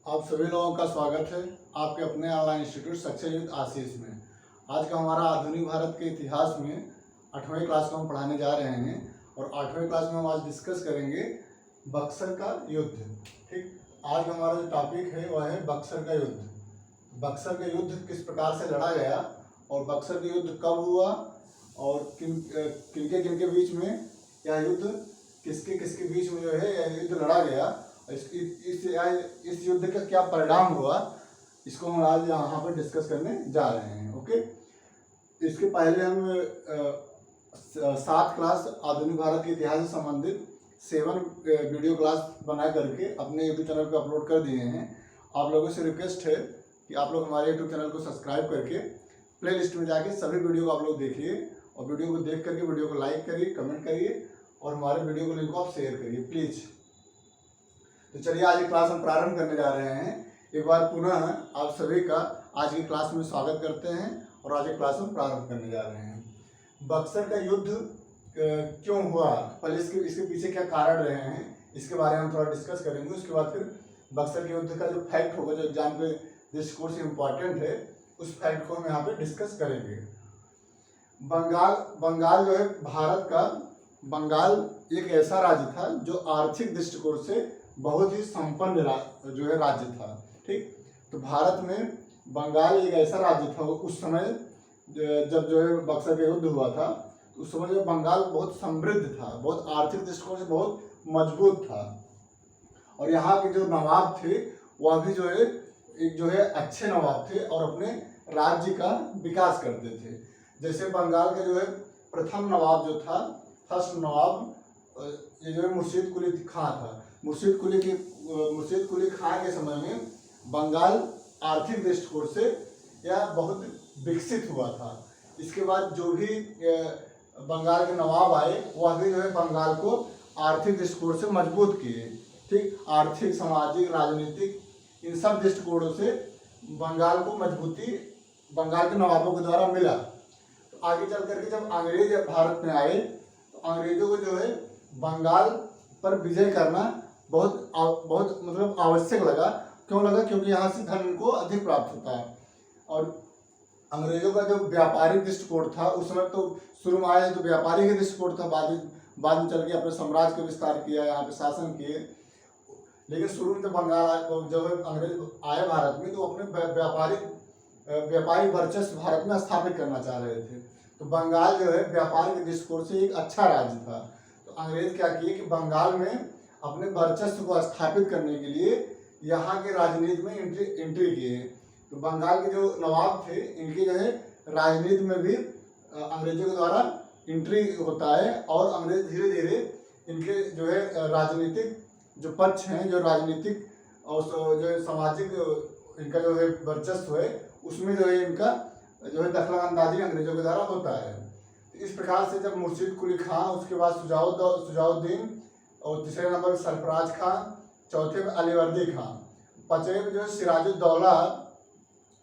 आप सभी लोगों का स्वागत है आपके अपने ऑनलाइन इंस्टीट्यूट सक्सेस विद आशीष में। आज का हमारा आधुनिक भारत के इतिहास में 8वीं क्लास को हम पढ़ाने जा रहे हैं और 8वीं क्लास में हम आज डिस्कस करेंगे बक्सर का युद्ध। ठीक, आज का हमारा जो टॉपिक है वह है बक्सर का युद्ध। बक्सर का युद्ध किस प्रकार से लड़ा गया और बक्सर का युद्ध कब हुआ और किनके बीच में यह युद्ध किसके बीच में जो है यह युद्ध लड़ा गया, इस युद्ध का क्या परिणाम हुआ, इसको हम आज यहाँ पर डिस्कस करने जा रहे हैं। ओके, इसके पहले हम 7 क्लास आधुनिक भारत के इतिहास से संबंधित 7 वीडियो क्लास बना करके अपने यूट्यूब चैनल पर अपलोड कर दिए हैं। आप लोगों से रिक्वेस्ट है कि आप लोग हमारे यूट्यूब चैनल को सब्सक्राइब करके प्ले लिस्ट में जाके सभी वीडियो को आप लोग देखिए और वीडियो को देख करके वीडियो को लाइक करिए, कमेंट करिए और हमारे वीडियो को लिंक को आप शेयर करिए प्लीज़। तो चलिए आज की क्लास हम प्रारंभ करने जा रहे हैं। एक बार पुनः आप सभी का आज की क्लास में स्वागत करते हैं और आज की क्लास हम प्रारंभ करने जा रहे हैं। बक्सर का युद्ध क्यों हुआ, पहले इसके पीछे क्या कारण रहे हैं, इसके बारे में हम थोड़ा डिस्कस करेंगे। उसके बाद फिर बक्सर के युद्ध का जो फैक्ट होगा, जो एग्जाम के दृष्टिकोण से इम्पॉर्टेंट है, उस फैक्ट को हम यहाँ पे डिस्कस करेंगे। बंगाल जो है भारत का, बंगाल एक ऐसा राज्य था जो आर्थिक दृष्टिकोण से बहुत ही संपन्न जो है राज्य था। ठीक, तो भारत में बंगाल एक ऐसा राज्य था उस समय जब जो है बक्सर का युद्ध हुआ था, उस समय जो बंगाल बहुत समृद्ध था, बहुत आर्थिक दृष्टिकोण से बहुत मजबूत था और यहाँ के जो नवाब थे वह भी जो है अच्छे नवाब थे और अपने राज्य का विकास करते थे। जैसे बंगाल का जो है प्रथम नवाब जो था, फर्स्ट नवाब, ये जो है मुर्शीद कुली खां था। मुर्शीद कुली खां के समय में बंगाल आर्थिक दृष्टिकोण से यह बहुत विकसित हुआ था। इसके बाद जो भी बंगाल के नवाब आए वह भी जो है बंगाल को आर्थिक दृष्टिकोण से मजबूत किए। ठीक, आर्थिक, सामाजिक, राजनीतिक, इन सब दृष्टिकोणों से बंगाल को मजबूती बंगाल के नवाबों के द्वारा मिला। तो आगे चल करके जब अंग्रेज भारत में आए तो अंग्रेजों को जो है बंगाल पर विजय करना बहुत मतलब आवश्यक लगा। क्यों लगा? क्योंकि यहाँ से धन को अधिक प्राप्त होता है और अंग्रेजों का जो व्यापारिक दृष्टिकोण था उस समय, तो शुरू में आए तो व्यापारिक दृष्टिकोण था, बाद में चल के अपने साम्राज्य का विस्तार किया, यहाँ पे शासन किए। लेकिन शुरू में जब जब अंग्रेज आए भारत में तो अपने व्यापारिक वर्चस्व भारत में स्थापित करना चाह रहे थे। तो बंगाल जो है व्यापार के दृष्टिकोण से एक अच्छा राज्य था। तो अंग्रेज क्या किए कि बंगाल में अपने वर्चस्व को स्थापित करने के लिए यहाँ के राजनीति में एंट्री किए। तो बंगाल के जो नवाब थे इनके जो है राजनीति में भी अंग्रेजों के द्वारा एंट्री होता है और अंग्रेज धीरे धीरे इनके जो है राजनीतिक जो पक्ष हैं, जो राजनीतिक और जो है सामाजिक इनका जो है वर्चस्व है, उसमें जो है इनका जो है दखलंदाजी अंग्रेजों के द्वारा होता है। तो इस प्रकार से जब मुर्शीद कुली खां, उसके बाद सुजाउद्दीन और तीसरे नंबर सरफराज खां, चौथे में अलीवर्दी खां, पांचवें में जो है सिराजुद्दौला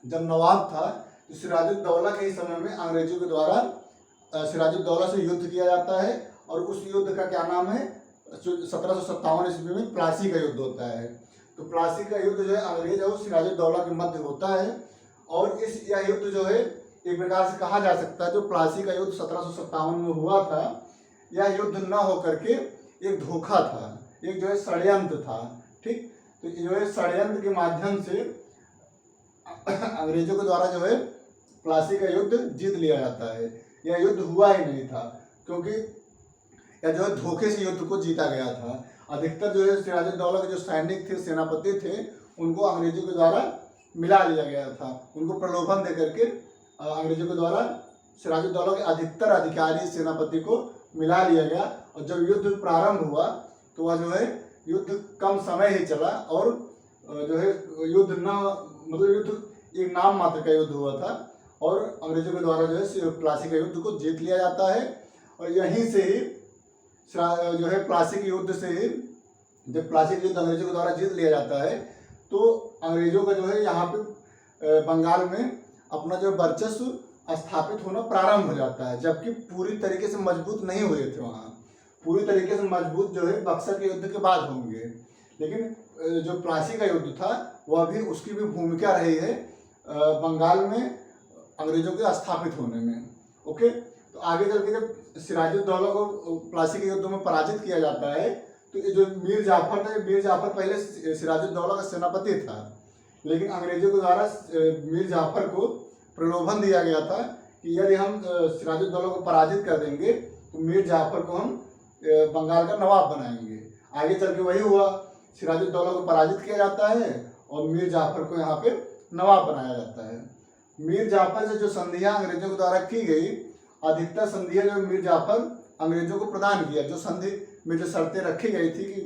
जब नवाब था, तो सिराजुद्दौला के ही समय में अंग्रेजों के द्वारा सिराजुद्दौला से युद्ध किया जाता है और उस युद्ध का क्या नाम है, 1757 ईस्वी में प्लासी का युद्ध होता है। तो प्लासी का युद्ध जो है अंग्रेज और सिराजुद्दौला के मध्य होता है और यह युद्ध जो है एक प्रकार से कहा जा सकता है, जो प्लासी का युद्ध 1757 में हुआ था, यह युद्ध न होकर के एक धोखा था, एक जो है षड्यंत्र था। ठीक, तो जो है षड्यंत्र के माध्यम से अंग्रेजों के द्वारा जो है प्लासी का युद्ध जीत लिया जाता है। यह युद्ध हुआ ही नहीं था क्योंकि यह जो है धोखे से युद्ध को जीता गया था। अधिकतर जो है सिराजुद्दौला के जो सैनिक थे, सेनापति थे, उनको अंग्रेजों के द्वारा मिला लिया गया था। उनको प्रलोभन दे करके अंग्रेजों के द्वारा सिराजुद्दौला के अधिकतर अधिकारी, सेनापति को मिला लिया गया और जब युद्ध प्रारंभ हुआ तो वह जो है युद्ध कम समय ही चला और जो है युद्ध एक नाम मात्र का युद्ध हुआ था और अंग्रेजों के द्वारा जो है प्लासी का युद्ध को जीत लिया जाता है। और यहीं से ही जो है प्लासी के युद्ध से ही, जब प्लासी का युद्ध अंग्रेजों के द्वारा जीत लिया जाता है तो अंग्रेजों का जो है यहाँ पे बंगाल में अपना जो वर्चस्व स्थापित होना प्रारंभ हो जाता है, जबकि पूरी तरीके से मजबूत नहीं हुए थे। वहाँ पूरी तरीके से मजबूत जो है बक्सर के युद्ध के बाद होंगे, लेकिन जो प्लासी का युद्ध था वह भी, उसकी भी भूमिका रही है बंगाल में अंग्रेजों के स्थापित होने में। ओके, तो आगे चल के जब सिराजुद्दौला को प्लासी के युद्ध में पराजित किया जाता है, तो ये जो मीर जाफर था, मीर जाफर पहले सिराजुद्दौला का सेनापति था, लेकिन अंग्रेजों के द्वारा मीर जाफर को प्रलोभन दिया गया था कि यदि हम सिराजुद्दौला को पराजित कर देंगे तो मीर जाफर को हम बंगाल का नवाब बनाएंगे। आगे चल के वही हुआ, सिराजुद्दौला को पराजित किया जाता है और मीर जाफर को यहाँ पे नवाब बनाया जाता है। मीर जाफर से जो संधियाँ अंग्रेजों के द्वारा की गई, अधिकतर संधियाँ जो मीर जाफर अंग्रेजों को प्रदान किया, जो संधि में जो शर्तें रखी गई थी कि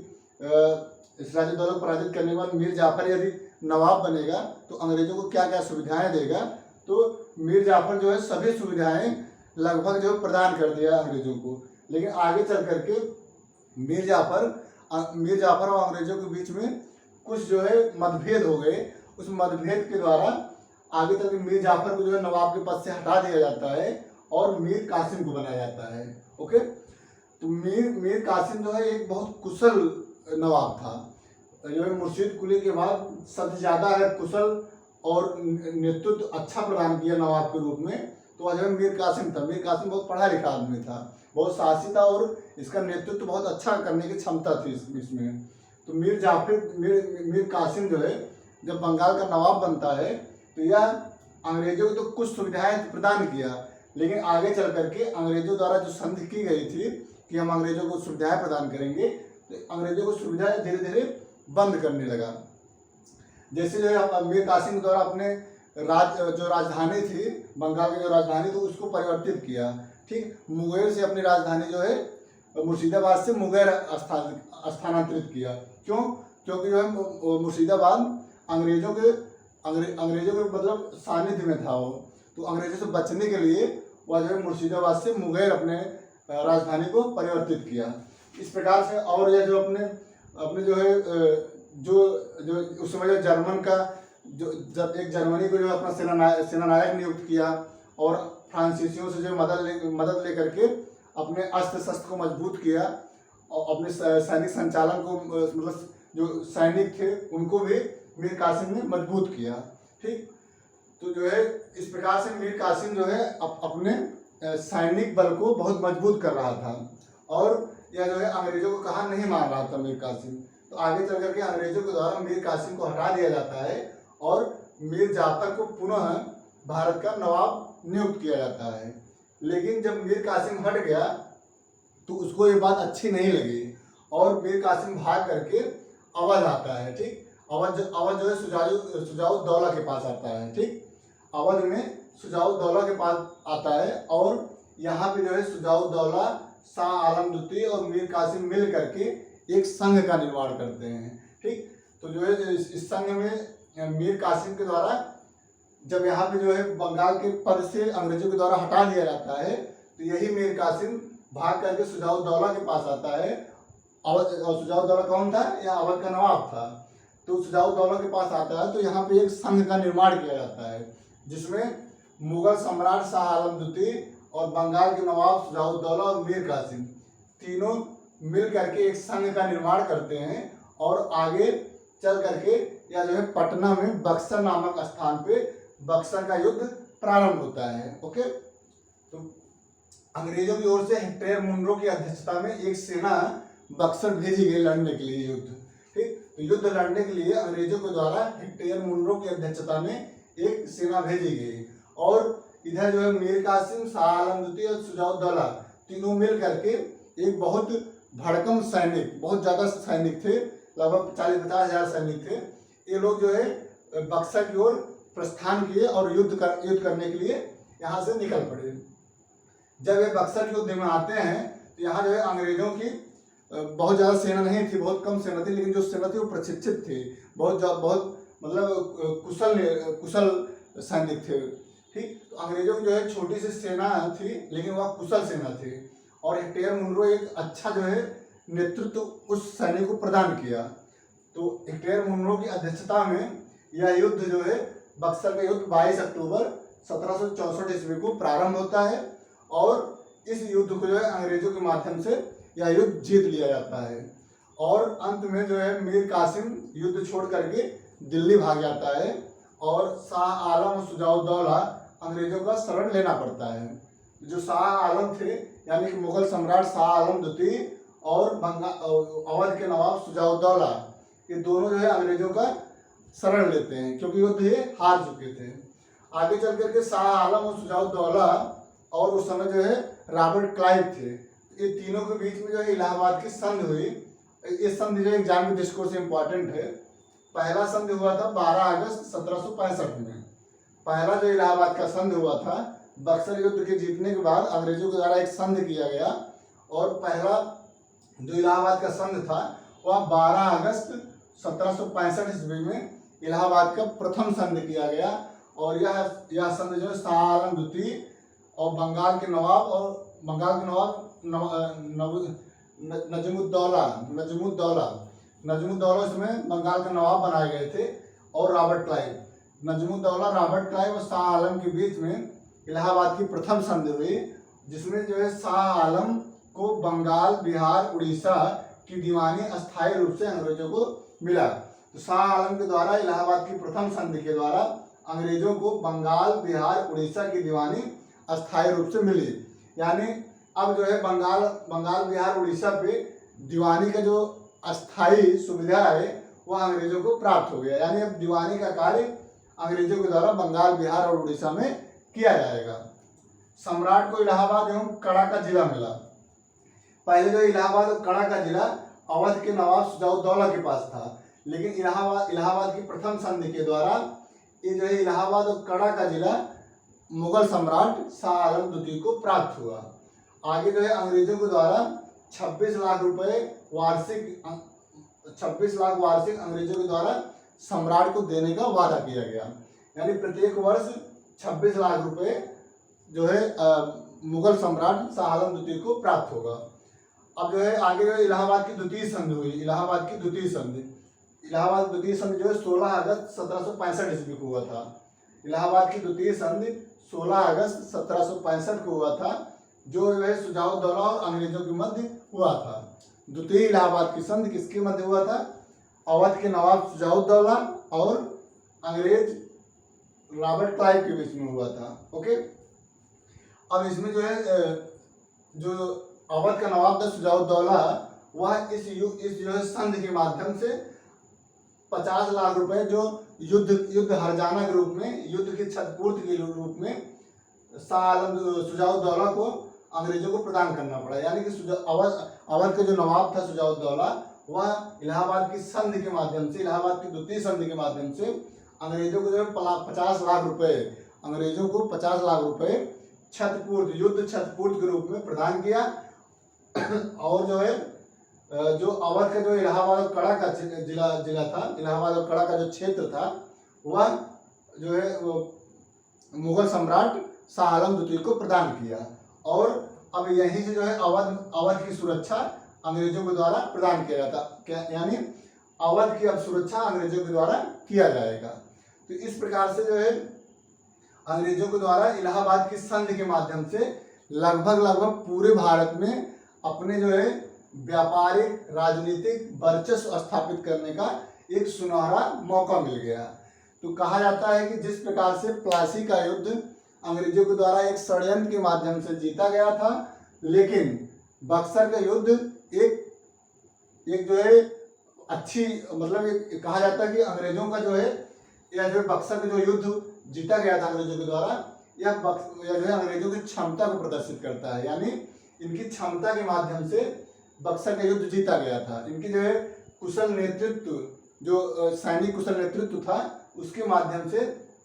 सिराजुद्दौला को पराजित करने के बाद मीर जाफर यदि नवाब बनेगा तो अंग्रेजों को क्या क्या सुविधाएं देगा, तो मीर जाफर जो है सभी सुविधाएं लगभग जो प्रदान कर दिया अंग्रेजों को। लेकिन आगे चल करके मीर जाफर और अंग्रेजों के बीच में कुछ जो है मतभेद हो गए। उस मतभेद के द्वारा आगे चल के मीर जाफर को जो है नवाब के पद से हटा दिया जाता है और मीर कासिम को बनाया जाता है। ओके, तो मीर कासिम जो है एक बहुत कुशल नवाब था, जो है मुर्शीद कुली के बाद सबसे ज़्यादा है कुशल और नेतृत्व अच्छा प्रदान किया नवाब के रूप में, तो वह जो है मीर कासिम था। मीर कासिम बहुत पढ़ा लिखा आदमी था, बहुत साहसी था और इसका नेतृत्व बहुत अच्छा करने की क्षमता थी इसमें। तो मीर कासिम जो है जब बंगाल का नवाब बनता है तो यह अंग्रेजों को तो कुछ सुविधाएं प्रदान किया, लेकिन आगे चल करके अंग्रेजों द्वारा जो संधि की गई थी कि हम अंग्रेजों को सुविधाएं प्रदान करेंगे, तो अंग्रेजों को सुविधाएं धीरे धीरे बंद करने लगा। जैसे जो है मीर कासिम द्वारा अपने जो राजधानी थी, बंगाल की जो राजधानी थी, उसको परिवर्तित किया। ठीक, मुंगेर से अपनी राजधानी जो है मुर्शिदाबाद से मुंगेर स्थानांतरित किया। क्यों? क्योंकि जो है मुर्शिदाबाद अंग्रेजों के मतलब सानिध्य में था वो, तो अंग्रेजों से बचने के लिए वह जो है मुर्शिदाबाद से मुंगेर अपने राजधानी को परिवर्तित किया। इस प्रकार से और यह जो अपने जो है जो उस समय जो जर्मन का जब एक जर्मनी को जो अपना सेनानायक नियुक्त किया और फ्रांसीसियों से जो मदद ले करके अपने अस्त्र शस्त्र को मजबूत किया और अपने सैनिक संचालन को, मतलब जो सैनिक थे उनको भी मीर कासिम ने मजबूत किया। ठीक, तो जो है इस प्रकार से मीर कासिम जो है अपने सैनिक बल को बहुत मजबूत कर रहा था और यह जो है अंग्रेजों को कहा नहीं मान रहा था मीर कासिम। तो आगे चल करके अंग्रेजों के द्वारा मीर कासिम को हटा दिया जाता है और मीर जाफर को पुनः भारत का नवाब नियुक्त किया जाता है। लेकिन जब मीर कासिम हट गया तो उसको ये बात अच्छी नहीं लगी और मीर कासिम भाग करके अवध आता है। ठीक, अवध जो है सुजाउद्दौला के पास आता है। ठीक, अवध में सुजाउद्दौला के पास आता है और यहाँ पे जो है सुजाउद्दौला, शाह आलम द्वितीय और मीर कासिम मिल करके एक संघ का निर्माण करते हैं। ठीक, तो जो है इस संघ में मीर कासिम के द्वारा जब यहाँ पे जो है बंगाल के पद से अंग्रेजों के द्वारा हटा दिया जाता है, तो यही मीर कासिम भाग करके सुजाउद्दौला के पास आता है। और सुजाउद्दौला कौन था? यह अवध का नवाब था। तो सुजाउद्दौला के पास आता है तो यहाँ पे एक संघ का निर्माण किया जाता है जिसमें मुगल सम्राट शाह आलम द्वितीय और बंगाल के नवाब सुजाउद्दौला और मीर कासिम तीनों मिल करके एक संघ का निर्माण करते हैं और आगे चल करके या जो है पटना में बक्सर नामक स्थान पे बक्सर का युद्ध प्रारंभ होता है। ओके, तो अंग्रेजों की ओर से हेक्टर मुनरो की अध्यक्षता में एक सेना बक्सर भेजी गई लड़ने के लिए युद्ध। ठीक, तो युद्ध लड़ने के लिए अंग्रेजों के द्वारा हेक्टर मुनरो की अध्यक्षता में एक सेना भेजी गई और इधर जो है मीर कासिम, शाह आलम द्वितीय और सुजाउद्दौला तीनों मिल करके एक बहुत भड़कम सैनिक, बहुत ज़्यादा सैनिक थे, लगभग 40-50 हज़ार सैनिक थे। ये लोग जो है बक्सर की ओर प्रस्थान किए और युद्ध करने के लिए यहाँ से निकल पड़े। जब ये बक्सर के युद्ध में आते हैं तो यहाँ जो है अंग्रेजों की बहुत ज़्यादा सेना नहीं थी, बहुत कम सेना थी, लेकिन जो सेना थी वो प्रशिक्षित थी, बहुत मतलब कुशल सैनिक थे। ठीक, तो अंग्रेजों की जो है छोटी सी सेना थी लेकिन वह कुशल सेना थी और हेक्टर मुनरो एक अच्छा जो है नेतृत्व उस सैनिक को प्रदान किया। तो हेक्टर मुनरो की अध्यक्षता में यह युद्ध जो है बक्सर का युद्ध 22 अक्टूबर 1764 ईस्वी को प्रारंभ होता है और इस युद्ध को जो है अंग्रेजों के माध्यम से यह युद्ध जीत लिया जाता है और अंत में जो है मीर कासिम युद्ध छोड़ करके दिल्ली भाग जाता है और शाह आलम और सुजाउद्दौला अंग्रेजों का शरण लेना पड़ता है। जो शाह आलम थे यानी कि मुगल सम्राट शाह आलम द्वितीय और अवध के नवाब सुजाउद्दौला, ये दोनों जो है अंग्रेजों का शरण लेते हैं क्योंकि युद्ध ये हार चुके थे। आगे चल करके शाह आलम और सुजाउद्दौला और उस समय जो है रॉबर्ट क्लाइव थे, ये तीनों के बीच में जो है इलाहाबाद की संधि हुई। ये संधि जो एग्जाम के दृष्टिकोण से इम्पोर्टेंट है। पहला संधि हुआ था 12 अगस्त 1765 में। पहला जो इलाहाबाद का संधि हुआ था, बक्सर युद्ध के जीतने के बाद अंग्रेजों के द्वारा एक संधि किया गया और पहला जो इलाहाबाद का संधि था वह 12 अगस्त 1765 ईस्वी में इलाहाबाद का प्रथम संधि किया गया। और यह संधि जो है शाह आलम द्वितीय और बंगाल के नवाब नजमुद्दौला इसमें बंगाल के नवाब बनाए गए थे और रॉबर्ट क्लाइव और शाह आलम के बीच में इलाहाबाद की प्रथम संधि हुई, जिसमें जो है शाह आलम को बंगाल, बिहार, उड़ीसा की दीवानी अस्थायी रूप से अंग्रेजों को मिला। तो शाह आलम के द्वारा इलाहाबाद की प्रथम संधि के द्वारा अंग्रेजों को बंगाल, बिहार, उड़ीसा की दीवानी अस्थायी रूप से मिली। यानी अब जो है बंगाल, बिहार, उड़ीसा पे दीवानी का जो अस्थायी सुविधा है वह अंग्रेजों को प्राप्त हो गया। यानी अब दीवानी का कार्य अंग्रेजों के द्वारा बंगाल, बिहार और उड़ीसा में किया जाएगा। सम्राट को इलाहाबाद एवं कड़ा का जिला मिला। पहले जो इलाहाबाद और कड़ा का जिला अवध के नवाब सुजाउद्दौला के पास था, लेकिन इलाहाबाद की प्रथम संधि के द्वारा ये जो है इलाहाबाद और कड़ा का जिला मुगल सम्राट शाह आलम द्वितीय को प्राप्त हुआ। आगे जो है अंग्रेजों के द्वारा 26 लाख वार्षिक अंग्रेजों के द्वारा सम्राट को देने का वादा किया गया। यानी प्रत्येक वर्ष 26 लाख रुपए जो है मुगल सम्राट शाह आलम द्वितीय को प्राप्त होगा। अब जो है आगे जो है इलाहाबाद की द्वितीय संधि हुई। इलाहाबाद की द्वितीय संधि जो है 16 अगस्त 1765 ईस्वी को हुआ था। इलाहाबाद की द्वितीय संधि 16 अगस्त 1765 को हुआ था, जो है सुजाउद्दौला और अंग्रेजों के मध्य हुआ था। द्वितीय इलाहाबाद की संधि किसके मध्य हुआ था? अवध के नवाब सुजाउद्दौला और अंग्रेज रॉबर्ट क्लाइव के बीच में हुआ था। ओके, अब इसमें जो है जो अवध का नवाब था सुजाउद्दौला, वह इस जो है संधि के माध्यम से 50 लाख रुपए जो युद्ध हर्जाना के रूप में, युद्ध की क्षतिपूर्ति के रूप में शाह आलम सुजाउद्दौला को अंग्रेजों को प्रदान करना पड़ा। यानी कि अवध का जो नवाब था सुजाउद्दौला, वह इलाहाबाद की संधि के माध्यम से, इलाहाबाद की द्वितीय संधि के माध्यम से अंग्रेजों को जो है 50 लाख रुपए, अंग्रेजों को 50 लाख रुपए युद्ध क्षतिपूर्ति के रूप में प्रदान किया। और जो है जो अवध का जो इलाहाबाद और कड़ा का जिला था, इलाहाबाद और कड़ा का जो क्षेत्र था, वह जो है वो मुगल सम्राट शाह आलम द्वितीय को प्रदान किया। और अब यहीं से जो है अवध की सुरक्षा अंग्रेजों के द्वारा प्रदान किया जाता, यानी अवध की अब सुरक्षा अंग्रेजों के द्वारा किया जाएगा। तो इस प्रकार से जो है अंग्रेजों के द्वारा इलाहाबाद की संधि के माध्यम से लगभग पूरे भारत में अपने जो है व्यापारिक, राजनीतिक वर्चस्व स्थापित करने का एक सुनहरा मौका मिल गया। तो कहा जाता है कि जिस प्रकार से प्लासी का युद्ध अंग्रेजों के द्वारा एक षड्यंत्र के माध्यम से जीता गया था, लेकिन बक्सर का युद्ध एक जो है अच्छी, मतलब एक कहा जाता है कि अंग्रेजों का जो है यह जो बक्सर का जो युद्ध जीता गया था अंग्रेजों के द्वारा, यह जो है अंग्रेजों की क्षमता को प्रदर्शित करता है। यानी इनकी क्षमता के माध्यम से बक्सर का युद्ध जीता गया था। इनकी जो है कुशल नेतृत्व, जो सैनिक कुशल नेतृत्व था, उसके माध्यम से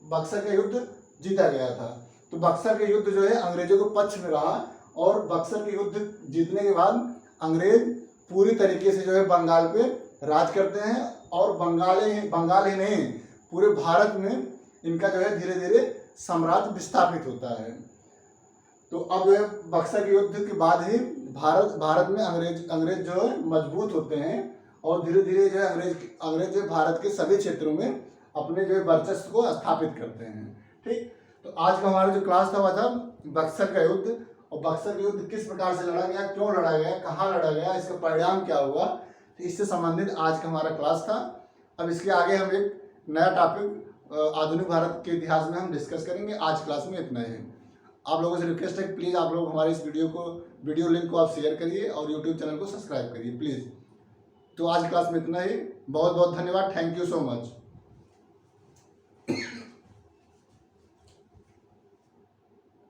बक्सर का युद्ध जीता गया था। तो बक्सर का युद्ध जो है अंग्रेजों के पक्ष में रहा और बक्सर के युद्ध जीतने के बाद अंग्रेज पूरी तरीके से जो है बंगाल पे राज करते हैं और बंगाल ही नहीं, पूरे भारत में इनका जो है धीरे धीरे साम्राज्य विस्थापित होता है। तो अब जो है बक्सर के युद्ध के बाद ही भारत में अंग्रेज जो है मजबूत होते हैं और धीरे धीरे जो है अंग्रेज जो भारत के सभी क्षेत्रों में अपने जो है वर्चस्व को स्थापित करते हैं। ठीक, तो आज का हमारा जो क्लास था वह था बक्सर का युद्ध, और बक्सर का युद्ध किस प्रकार से लड़ा गया, क्यों लड़ा गया, कहाँ लड़ा गया, इसका परिणाम क्या हुआ। इससे संबंधित आज का हमारा क्लास था। अब इसके आगे हम एक नया टॉपिक आधुनिक भारत के इतिहास में हम डिस्कस करेंगे। आज क्लास में इतना ही। आप लोगों से रिक्वेस्ट है कि प्लीज़ आप लोग हमारे इस वीडियो लिंक को आप शेयर करिए और यूट्यूब चैनल को सब्सक्राइब करिए प्लीज़। तो आज क्लास में इतना ही। बहुत बहुत धन्यवाद। Thank you so much.